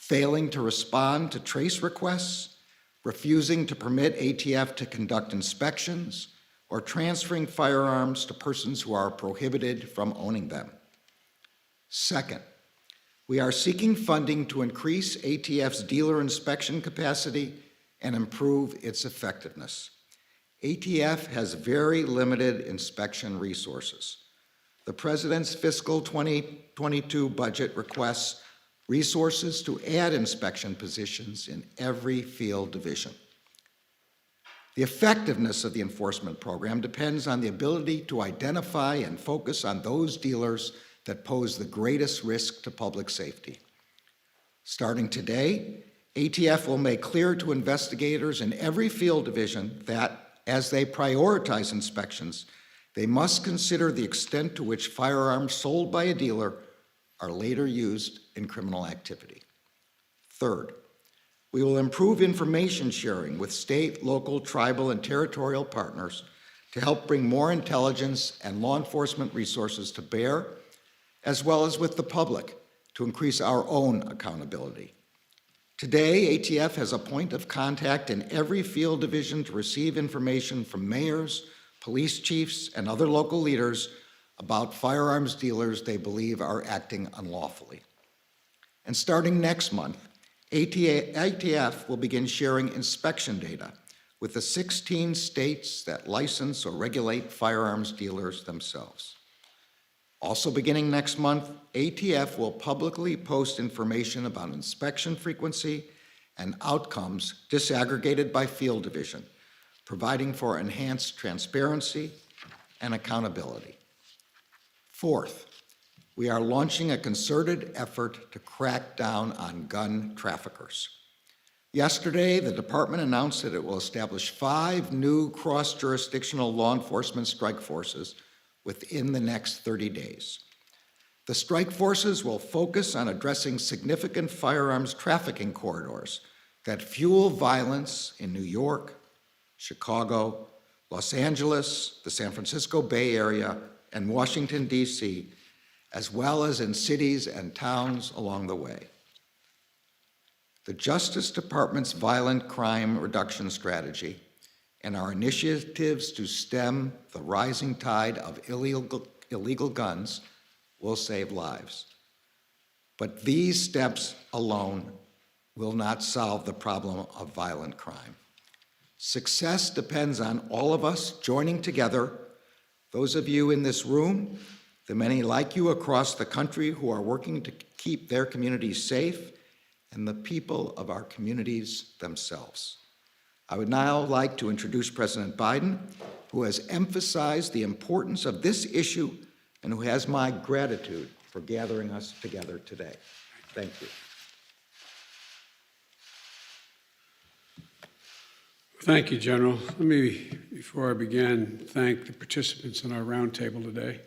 failing to respond to trace requests, refusing to permit ATF to conduct inspections, or transferring firearms to persons who are prohibited from owning them. Second, we are seeking funding to increase ATF's dealer inspection capacity and improve its effectiveness. ATF has very limited inspection resources. The President's fiscal 2022 budget requests resources to add inspection positions in every field division. The effectiveness of the enforcement program depends on the ability to identify and focus on those dealers that pose the greatest risk to public safety. Starting today, ATF will make clear to investigators in every field division that, as they prioritize inspections, they must consider the extent to which firearms sold by a dealer are later used in criminal activity. Third, we will improve information sharing with state, local, tribal, and territorial partners to help bring more intelligence and law enforcement resources to bear, as well as with the public, to increase our own accountability. Today, ATF has a point of contact in every field division to receive information from mayors, police chiefs, and other local leaders about firearms dealers they believe are acting unlawfully. And starting next month, ATF will begin sharing inspection data with the 16 states that license or regulate firearms dealers themselves. Also beginning next month, ATF will publicly post information about inspection frequency and outcomes disaggregated by field division, providing for enhanced transparency and accountability. Fourth, we are launching a concerted effort to crack down on gun traffickers. Yesterday, the department announced that it will establish 5 new cross-jurisdictional law enforcement strike forces within the next 30 days. The strike forces will focus on addressing significant firearms trafficking corridors that fuel violence in New York, Chicago, Los Angeles, the San Francisco Bay Area, and Washington, D.C., as well as in cities and towns along the way. The Justice Department's violent crime reduction strategy and our initiatives to stem the rising tide of illegal guns will save lives. But these steps alone will not solve the problem of violent crime. Success depends on all of us joining together, those of you in this room, the many like you across the country who are working to keep their communities safe, and the people of our communities themselves. I would now like to introduce President Biden, who has emphasized the importance of this issue and who has my gratitude for gathering us together today. Thank you. Thank you, General. Let me, before I begin, thank the participants in our roundtable today.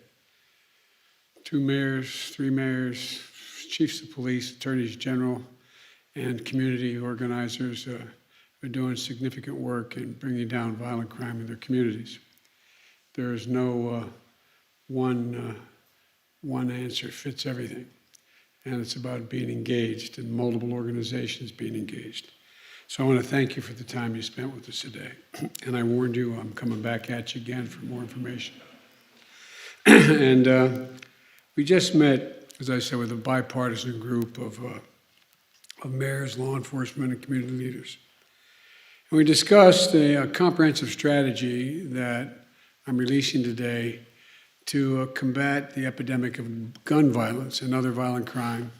2 mayors, 3 mayors, chiefs of police, attorneys general, and community organizers are doing significant work in bringing down violent crime in their communities. There is no one answer fits everything, and it's about being engaged and multiple organizations being engaged. So I want to thank you for the time you spent with us today. And I warned you I'm coming back at you again for more information. And we just met, as I said, with a bipartisan group of mayors, law enforcement, and community leaders. And we discussed a comprehensive strategy that I'm releasing today to combat the epidemic of gun violence and other violent crime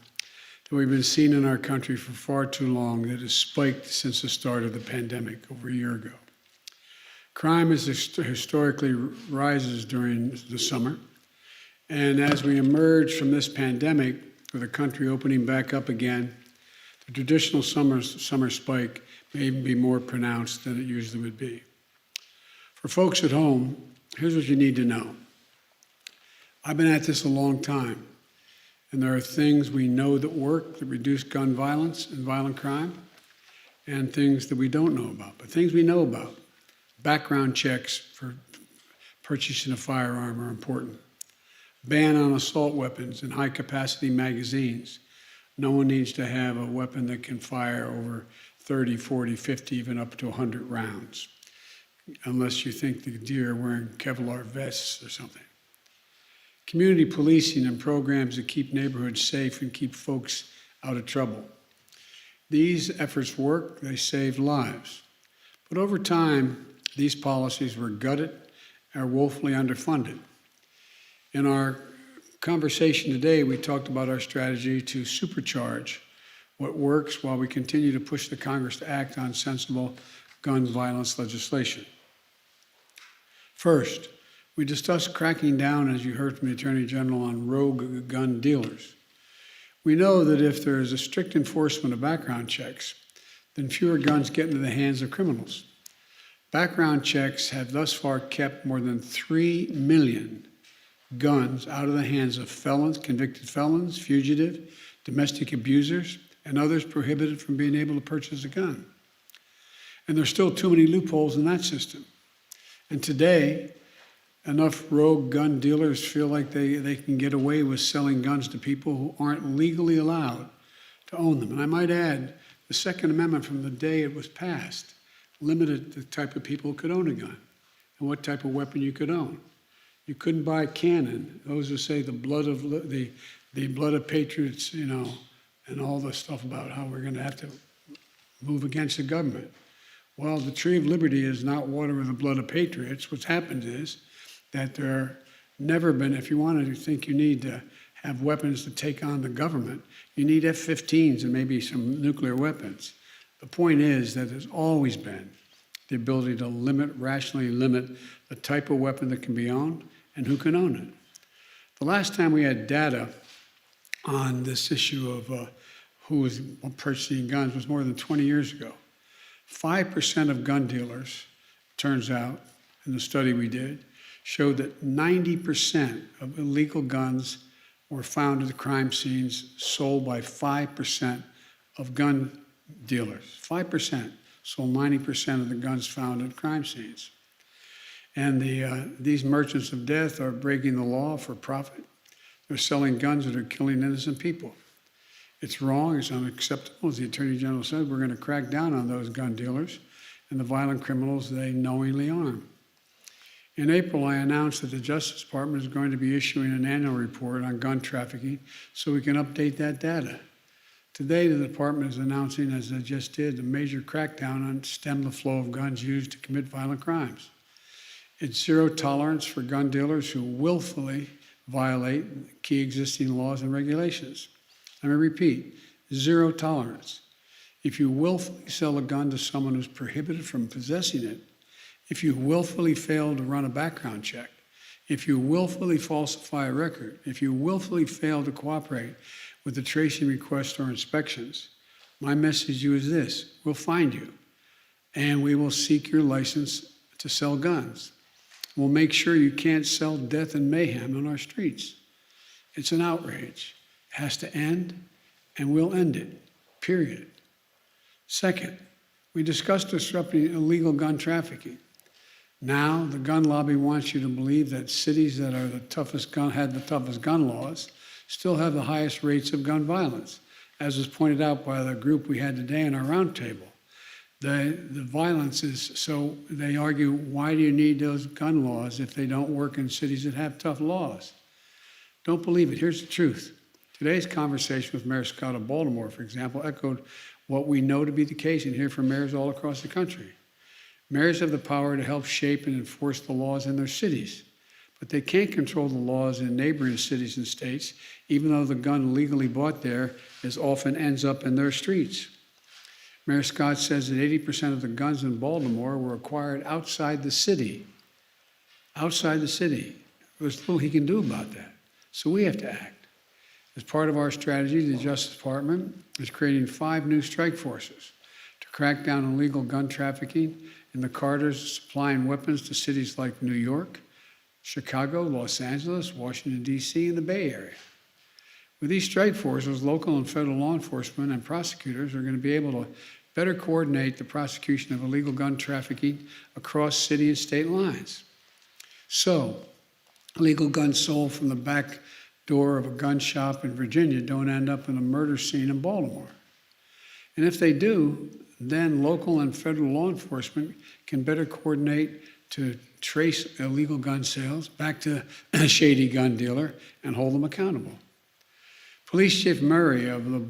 that we've been seeing in our country for far too long, that has spiked since the start of the pandemic over a year ago. Crime historically rises during the summer, and as we emerge from this pandemic, with the country opening back up again, the traditional summer spike may even be more pronounced than it usually would be. For folks at home, here's what you need to know. I've been at this a long time, and there are things we know that work that reduce gun violence and violent crime, and things that we don't know about. But things we know about, background checks for purchasing a firearm are important. Ban on assault weapons and high-capacity magazines No one needs to have a weapon that can fire over 30, 40, 50, even up to 100 rounds, unless you think the deer are wearing Kevlar vests or something. Community policing and programs that keep neighborhoods safe and keep folks out of trouble. These efforts work, they save lives. But over time, these policies were gutted and are woefully underfunded. In our conversation today, we talked about our strategy to supercharge what works while we continue to push the Congress to act on sensible gun violence legislation. First, we discussed cracking down, as you heard from the Attorney General, on rogue gun dealers. We know that if there is a strict enforcement of background checks, then fewer guns get into the hands of criminals. Background checks have thus far kept more than 3 million guns out of the hands of felons, convicted felons, fugitive, domestic abusers, and others prohibited from being able to purchase a gun. And there's still too many loopholes in that system. And today, enough rogue gun dealers feel like they can get away with selling guns to people who aren't legally allowed to own them. And I might add, the Second Amendment from the day it was passed limited the type of people who could own a gun and what type of weapon you could own. You couldn't buy a cannon. Those who say the blood of patriots, and all the stuff about how we're going to have to move against the government. Well, the tree of liberty is not water with the blood of patriots. What's happened is that there never been, if you want to think you need to have weapons to take on the government, you need F-15s and maybe some nuclear weapons. The point is that there's always been the ability to rationally limit the type of weapon that can be owned and who can own it. The last time we had data on this issue of who was purchasing guns was more than 20 years ago. 5% of gun dealers, turns out, in the study we did, showed that 90% of illegal guns were found at the crime scenes sold by 5% of gun dealers. 5% sold 90% of the guns found at crime scenes. And these merchants of death are breaking the law for profit. They're selling guns that are killing innocent people. It's wrong, it's unacceptable. As the Attorney General said, we're going to crack down on those gun dealers and the violent criminals they knowingly arm. In April, I announced that the Justice Department is going to be issuing an annual report on gun trafficking so we can update that data. Today, the department is announcing, as I just did, a major crackdown on stem the flow of guns used to commit violent crimes. It's zero tolerance for gun dealers who willfully violate key existing laws and regulations. Let me repeat, zero tolerance. If you willfully sell a gun to someone who's prohibited from possessing it, if you willfully fail to run a background check, if you willfully falsify a record, if you willfully fail to cooperate with the tracing requests or inspections, my message to you is this: we'll find you and we will seek your license to sell guns. We'll make sure you can't sell death and mayhem on our streets. It's an outrage. It has to end, and we'll end it, period. Second, we discussed disrupting illegal gun trafficking. Now, the gun lobby wants you to believe that cities that are had the toughest gun laws still have the highest rates of gun violence, as was pointed out by the group we had today in our roundtable. The violence is, so they argue, why do you need those gun laws if they don't work in cities that have tough laws? Don't believe it. Here's the truth. Today's conversation with Mayor Scott of Baltimore, for example, echoed what we know to be the case and hear from mayors all across the country. Mayors have the power to help shape and enforce the laws in their cities, but they can't control the laws in neighboring cities and states, even though the gun legally bought there often ends up in their streets. Mayor Scott says that 80% of the guns in Baltimore were acquired outside the city. Outside the city. There's little he can do about that. So we have to act. As part of our strategy, the Justice Department is creating 5 new strike forces to crack down on illegal gun trafficking in the corridors supplying weapons to cities like New York, Chicago, Los Angeles, Washington, D.C., and the Bay Area. With these strike forces, local and federal law enforcement and prosecutors are going to be able to better coordinate the prosecution of illegal gun trafficking across city and state lines. So, illegal guns sold from the back door of a gun shop in Virginia don't end up in a murder scene in Baltimore. And if they do, then local and federal law enforcement can better coordinate to trace illegal gun sales back to a shady gun dealer and hold them accountable. Police Chief Murray of the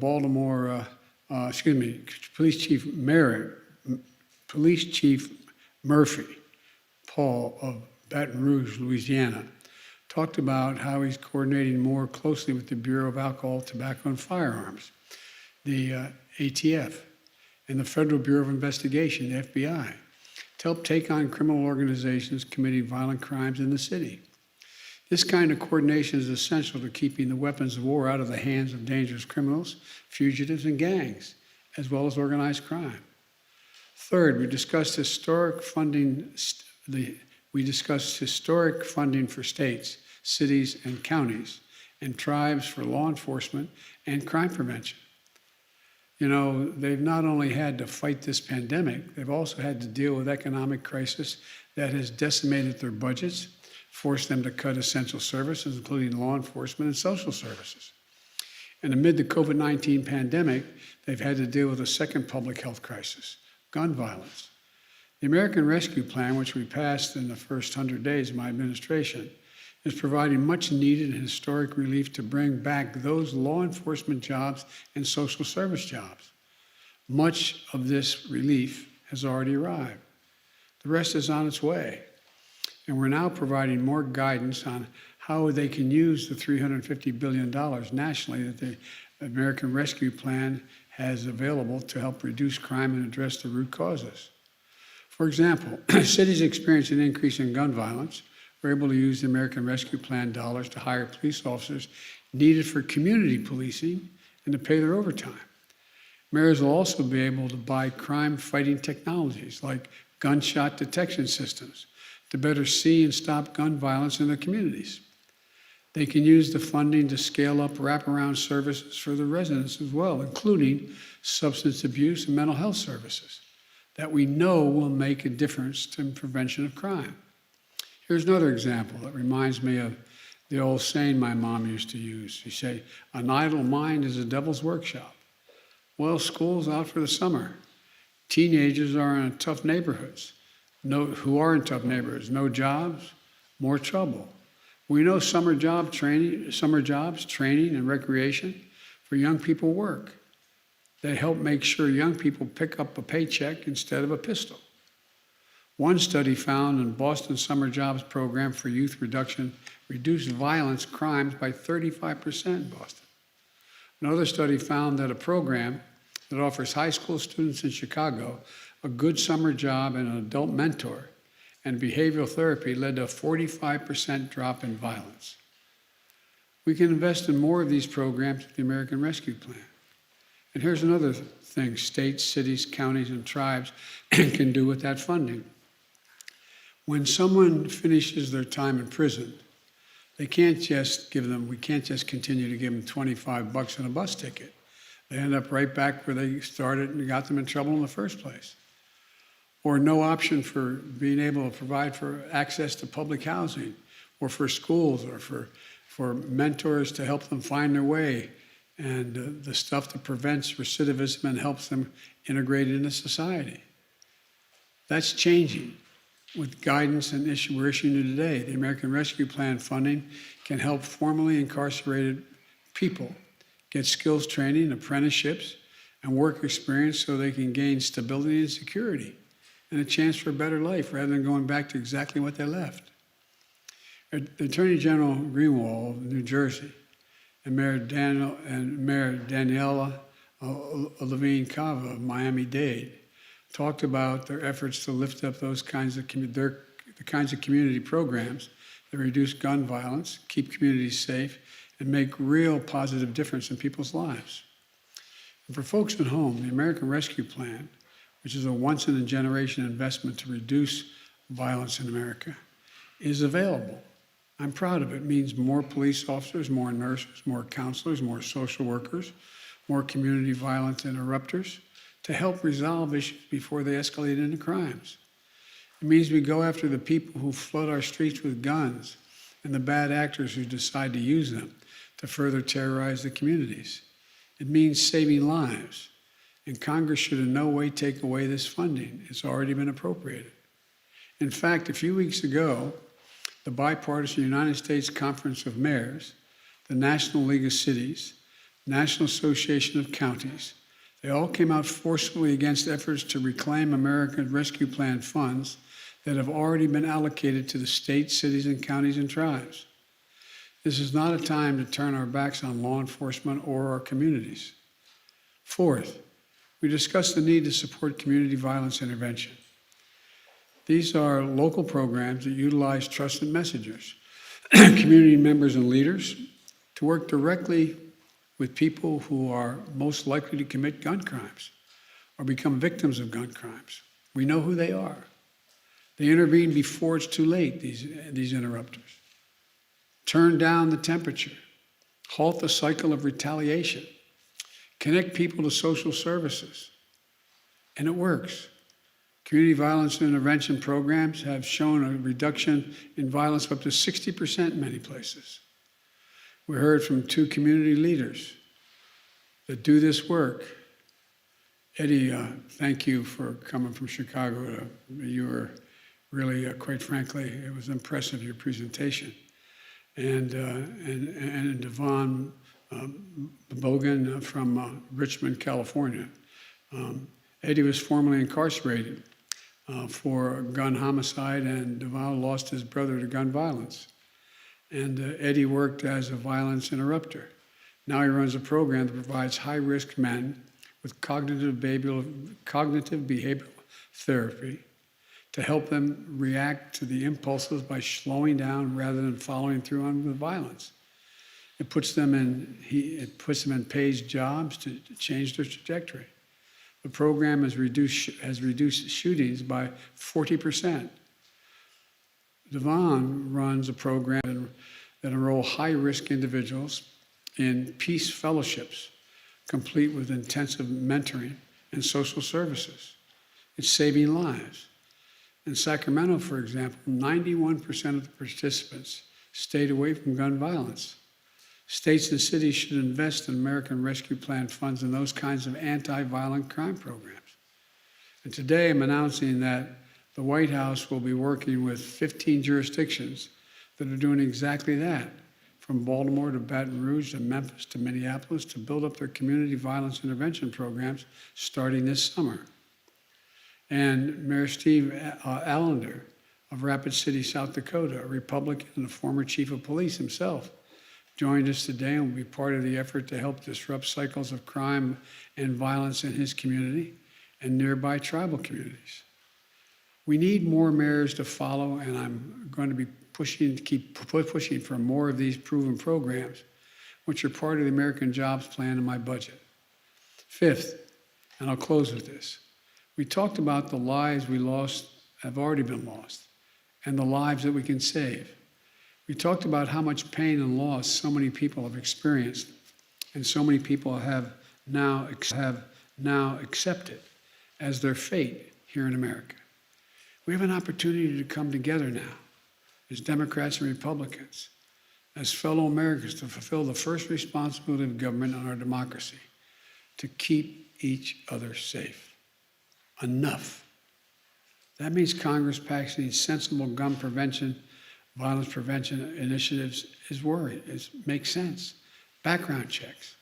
Police Chief Murphy, Paul of Baton Rouge, Louisiana, talked about how he's coordinating more closely with the Bureau of Alcohol, Tobacco, and Firearms, the ATF, and the Federal Bureau of Investigation, the FBI, to help take on criminal organizations committing violent crimes in the city. This kind of coordination is essential to keeping the weapons of war out of the hands of dangerous criminals, fugitives, and gangs, as well as organized crime. Third, we discussed historic funding for states, cities, and counties, and tribes for law enforcement and crime prevention. You know, they've not only had to fight this pandemic, they've also had to deal with economic crisis that has decimated their budgets, forced them to cut essential services, including law enforcement and social services. And amid the COVID-19 pandemic, they've had to deal with a second public health crisis, gun violence. The American Rescue Plan, which we passed in the first 100 days of my administration, is providing much needed and historic relief to bring back those law enforcement jobs and social service jobs. Much of this relief has already arrived. The rest is on its way. And we're now providing more guidance on how they can use the $350 billion nationally that the American Rescue Plan has available to help reduce crime and address the root causes. For example, cities experiencing an increase in gun violence are able to use the American Rescue Plan dollars to hire police officers needed for community policing and to pay their overtime. Mayors will also be able to buy crime-fighting technologies like gunshot detection systems to better see and stop gun violence in their communities. They can use the funding to scale up wraparound services for the residents as well, including substance abuse and mental health services that we know will make a difference in prevention of crime. Here's another example that reminds me of the old saying my mom used to use. She'd say, "An idle mind is a devil's workshop." Well, school's out for the summer. Teenagers are in tough neighborhoods. No jobs, more trouble. We know summer jobs, training, and recreation for young people work. They help make sure young people pick up a paycheck instead of a pistol. One study found in Boston Summer Jobs Program for Youth Reduction reduced violence crimes by 35% in Boston. Another study found that a program that offers high school students in Chicago a good summer job and an adult mentor and behavioral therapy led to a 45% drop in violence. We can invest in more of these programs with the American Rescue Plan. And here's another thing states, cities, counties, and tribes can do with that funding. When someone finishes their time in prison, we can't just continue to give them $25 and a bus ticket. They end up right back where they started and got them in trouble in the first place. Or no option for being able to provide for access to public housing, or for schools, or for mentors to help them find their way, and the stuff that prevents recidivism and helps them integrate into society. That's changing with guidance and we're issuing today. The American Rescue Plan funding can help formerly incarcerated people get skills training, apprenticeships, and work experience so they can gain stability and security and a chance for a better life rather than going back to exactly what they left. Attorney General Greenwald of New Jersey and Mayor Daniela Levine Cava of Miami-Dade talked about their efforts to lift up those kinds of community programs that reduce gun violence, keep communities safe, and make real positive difference in people's lives. And for folks at home, the American Rescue Plan, which is a once-in-a-generation investment to reduce violence in America, is available. I'm proud of it. It means more police officers, more nurses, more counselors, more social workers, more community violence interrupters to help resolve issues before they escalate into crimes. It means we go after the people who flood our streets with guns and the bad actors who decide to use them to further terrorize the communities. It means saving lives, and Congress should in no way take away this funding. It's already been appropriated. In fact, a few weeks ago, the bipartisan United States Conference of Mayors, the National League of Cities, National Association of Counties, they all came out forcefully against efforts to reclaim American Rescue Plan funds that have already been allocated to the states, cities, and counties and tribes. This is not a time to turn our backs on law enforcement or our communities. Fourth, we discussed the need to support community violence intervention. These are local programs that utilize trusted messengers, community members and leaders, to work directly with people who are most likely to commit gun crimes or become victims of gun crimes. We know who they are. They intervene before it's too late, these interrupters. Turn down the temperature, halt the cycle of retaliation, connect people to social services, and it works. Community violence intervention programs have shown a reduction in violence of up to 60% in many places. We heard from 2 community leaders that do this work. Eddie, thank you for coming from Chicago. You were really, quite frankly, it was impressive, your presentation. And Devon Bogan from Richmond, California. Eddie was formerly incarcerated for gun homicide, and Devon lost his brother to gun violence. And Eddie worked as a violence interrupter. Now he runs a program that provides high-risk men with cognitive behavioral therapy to help them react to the impulses by slowing down rather than following through on the violence. It puts them in paid jobs to change their trajectory. The program has reduced shootings by 40%. Devon runs a program that enroll high-risk individuals in peace fellowships, complete with intensive mentoring and social services. It's saving lives. In Sacramento, for example, 91% of the participants stayed away from gun violence. States and cities should invest in American Rescue Plan funds in those kinds of anti-violent crime programs. And today I'm announcing that the White House will be working with 15 jurisdictions that are doing exactly that, from Baltimore to Baton Rouge to Memphis to Minneapolis, to build up their community violence intervention programs starting this summer. And Mayor Steve Allender of Rapid City, South Dakota, a Republican and a former chief of police himself, joined us today and will be part of the effort to help disrupt cycles of crime and violence in his community and nearby tribal communities. We need more mayors to follow, and I'm going to be keep pushing for more of these proven programs, which are part of the American Jobs Plan in my budget. Fifth, and I'll close with this, we talked about the lives we lost have already been lost and the lives that we can save. We talked about how much pain and loss so many people have experienced and so many people have now accepted as their fate here in America. We have an opportunity to come together now as Democrats and Republicans, as fellow Americans, to fulfill the first responsibility of government on our democracy, to keep each other safe. Enough. That means Congress passing sensible gun prevention, violence prevention initiatives makes sense. Background checks,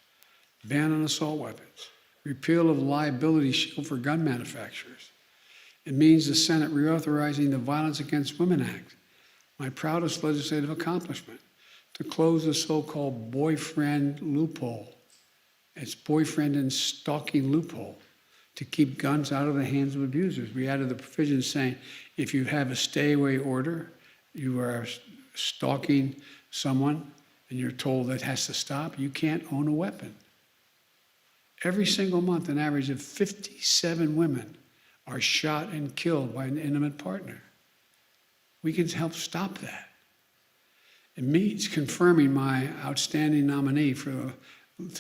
ban on assault weapons, repeal of the liability shield for gun manufacturers. It means the Senate reauthorizing the Violence Against Women Act, my proudest legislative accomplishment, to close the so-called boyfriend loophole. It's boyfriend and stalking loophole to keep guns out of the hands of abusers. We added the provision saying if you have a stay-away order, you are stalking someone and you're told that has to stop, you can't own a weapon. Every single month, an average of 57 women are shot and killed by an intimate partner. We can help stop that. It means confirming my outstanding nominee to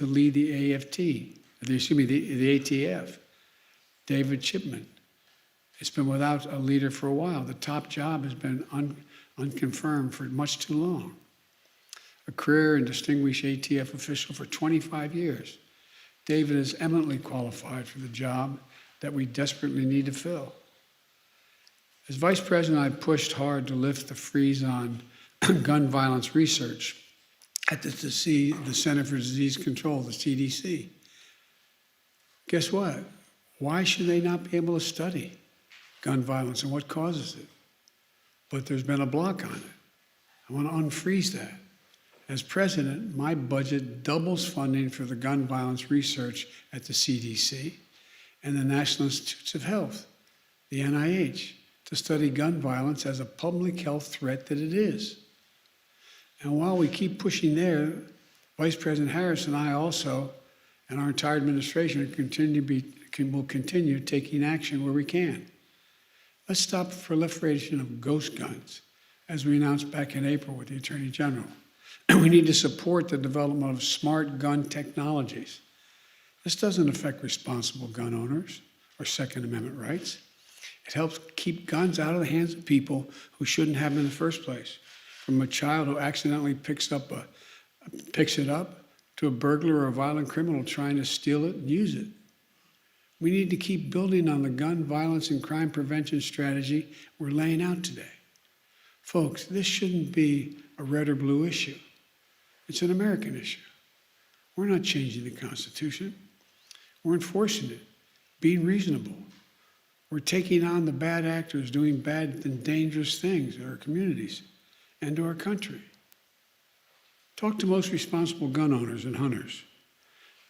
lead the the ATF, David Chipman. It's been without a leader for a while. The top job has been unconfirmed for much too long. a career and distinguished ATF official for 25 years. David is eminently qualified for the job that we desperately need to fill. As Vice President, I pushed hard to lift the freeze on gun violence research at the Center for Disease Control, the CDC. Guess what? Why should they not be able to study gun violence and what causes it? But there's been a block on it. I want to unfreeze that. As president, my budget doubles funding for the gun violence research at the CDC and the National Institutes of Health, the NIH, to study gun violence as a public health threat that it is. And while we keep pushing there, Vice President Harris and I also, and our entire administration, will continue taking action where we can. Let's stop the proliferation of ghost guns, as we announced back in April with the Attorney General. We need to support the development of smart gun technologies. This doesn't affect responsible gun owners or Second Amendment rights. It helps keep guns out of the hands of people who shouldn't have them in the first place, from a child who accidentally picks it up to a burglar or a violent criminal trying to steal it and use it. We need to keep building on the gun violence and crime prevention strategy we're laying out today. Folks, this shouldn't be a red or blue issue. It's an American issue. We're not changing the Constitution. We're enforcing it, being reasonable. We're taking on the bad actors doing bad and dangerous things in our communities and to our country. Talk to most responsible gun owners and hunters.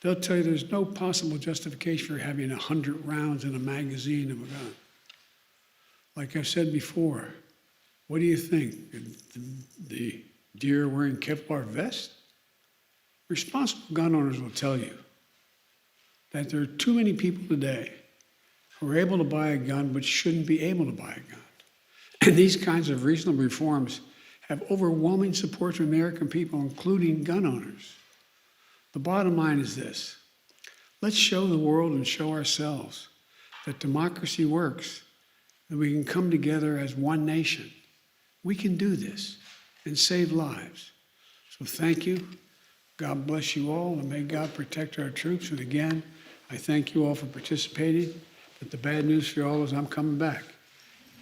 They'll tell you there's no possible justification for having 100 rounds in a magazine of a gun. Like I've said before, what do you think? The deer wearing Kevlar vest? Responsible gun owners will tell you that there are too many people today who are able to buy a gun but shouldn't be able to buy a gun. And these kinds of reasonable reforms have overwhelming support from American people, including gun owners. The bottom line is this: let's show the world and show ourselves that democracy works, that we can come together as one nation. We can do this and save lives. So thank you. God bless you all, and may God protect our troops. And again, I thank you all for participating. But the bad news for you all is I'm coming back.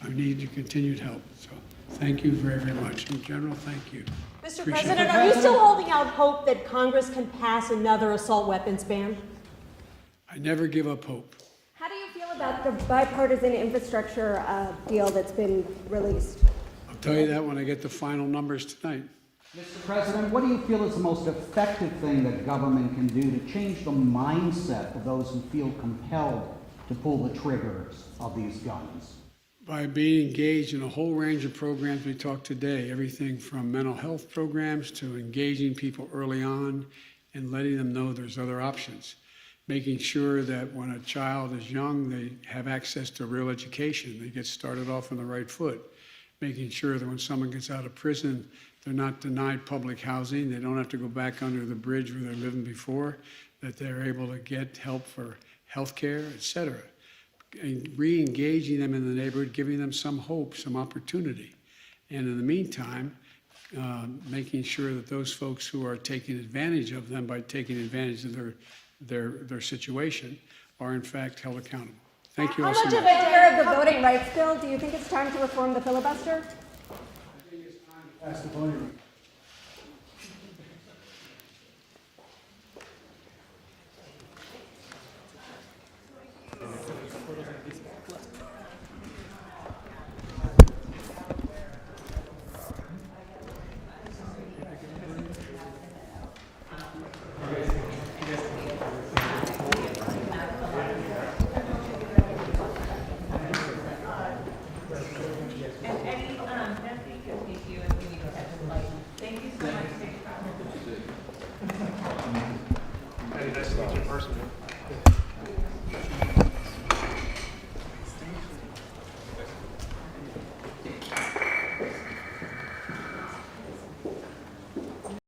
I need your continued help. So thank you very, very much. In general, thank you. Mr. Appreciate President, it. are you still holding out hope that Congress can pass another assault weapons ban? I never give up hope. How do you feel about the bipartisan infrastructure deal that's been released? I'll tell you that when I get the final numbers tonight. Mr. President, what do you feel is the most effective thing that government can do to change the mindset of those who feel compelled to pull the triggers of these guns? By being engaged in a whole range of programs we talked today, everything from mental health programs to engaging people early on and letting them know there's other options. Making sure that when a child is young, they have access to real education. They get started off on the right foot. Making sure that when someone gets out of prison, they're not denied public housing. They don't have to go back under the bridge where they're living before, that they're able to get help for health care, et cetera. And re-engaging them in the neighborhood, giving them some hope, some opportunity. And in the meantime, making sure that those folks who are taking advantage of them by taking advantage of their situation are in fact held accountable. Thank you all so How much much. of a care of the voting rights bill? Do you think it's time to reform the filibuster? I think it's time to pass the voting rights. Thank you so much. Nice to meet you in person.